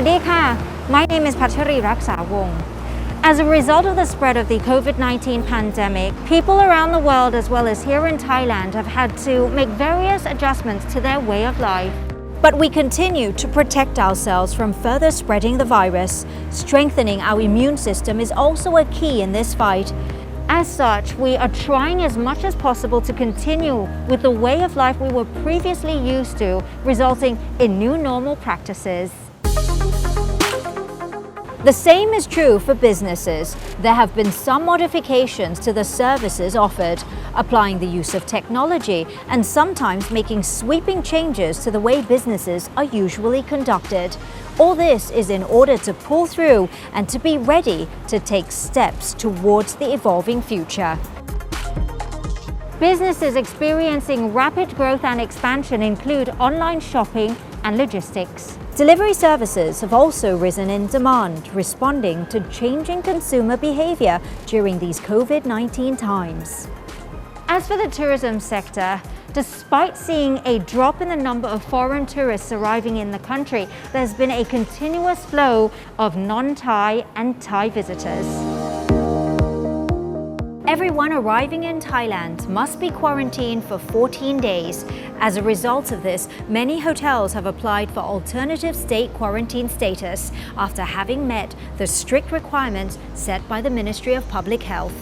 วัสดีค่ะ My name is พัชรีรักษาวงศ์ As a result of the spread of the COVID-19 pandemic, people around the world as well as here in Thailand have had to make various adjustments to their way of life. But we continue to protect ourselves from further spreading the virus. Strengthening our immune system is also a key in this fight. As such, we are trying as much as possible to continue with the way of life we were previously used to, resulting in new normal practices. The same is true for businesses. There have been some modifications to the services offered, applying the use of technology and sometimes making sweeping changes to the way businesses are usually conducted. All this is in order to pull through and to be ready to take steps towards the evolving future. Businesses experiencing rapid growth and expansion include online shopping and logistics. Delivery services have also risen in demand, responding to changing consumer behavior during these COVID-19 times. As for the tourism sector, despite seeing a drop in the number of foreign tourists arriving in the country, there's been a continuous flow of non-Thai and Thai visitors. Everyone arriving in Thailand must be quarantined for 14 days. As a result of this, many hotels have applied for alternative state quarantine status after having met the strict requirements set by the Ministry of Public Health.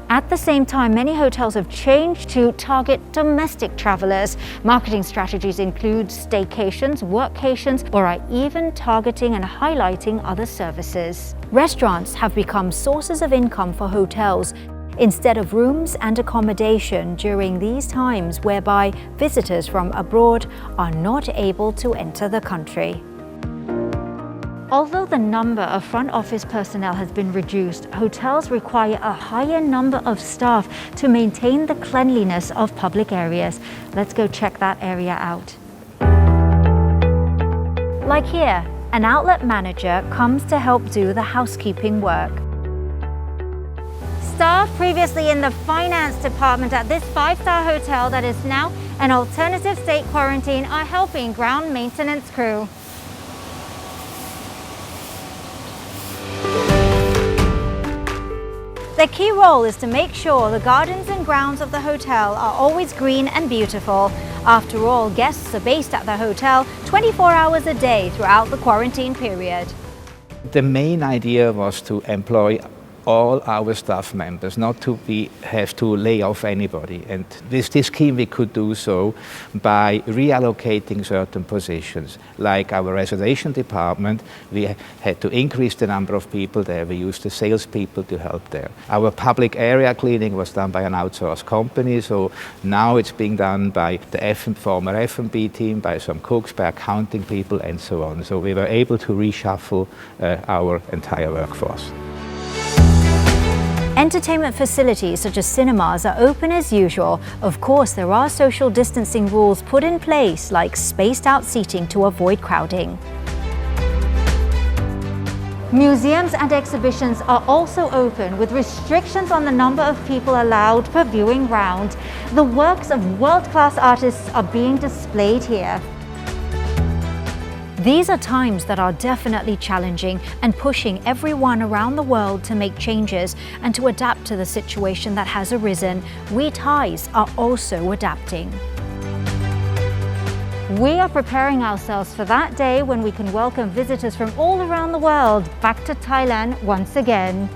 At the same time, many hotels have changed to target domestic travelers. Marketing strategies include staycations, workcations, or are even targeting and highlighting other services. Restaurants have become sources of income for hotels instead of rooms and accommodation during these times whereby visitors from abroad are not able to enter the country. Although the number of front office personnel has been reduced, hotels require a higher number of staff to maintain the cleanliness of public areas. Let's go check that area out. Like here, an outlet manager comes to help do the housekeeping work. Staff previously in the finance department at this 5-star hotel that is now an alternative state quarantine are helping ground maintenance crew. Their key role is to make sure the gardens and grounds of the hotel are always green and beautiful. After all, guests are based at the hotel 24 hours a day throughout the quarantine period. The main idea was to employ all our staff members, not to have to lay off anybody. And with this scheme we could do so by reallocating certain positions. Like our reservation department, we had to increase the number of people there. We used the salespeople to help there. Our public area cleaning was done by an outsourced company, so now it's being done by the former F&B team, by some cooks, by accounting people and so on. So we were able to reshuffle our entire workforce. Entertainment facilities such as cinemas are open as usual. Of course, there are social distancing rules put in place, like spaced out seating to avoid crowding. Museums and exhibitions are also open, with restrictions on the number of people allowed per viewing round. The works of world-class artists are being displayed here. These are times that are definitely challenging and pushing everyone around the world to make changes and to adapt to the situation that has arisen. We Thais are also adapting. We are preparing ourselves for that day when we can welcome visitors from all around the world back to Thailand once again.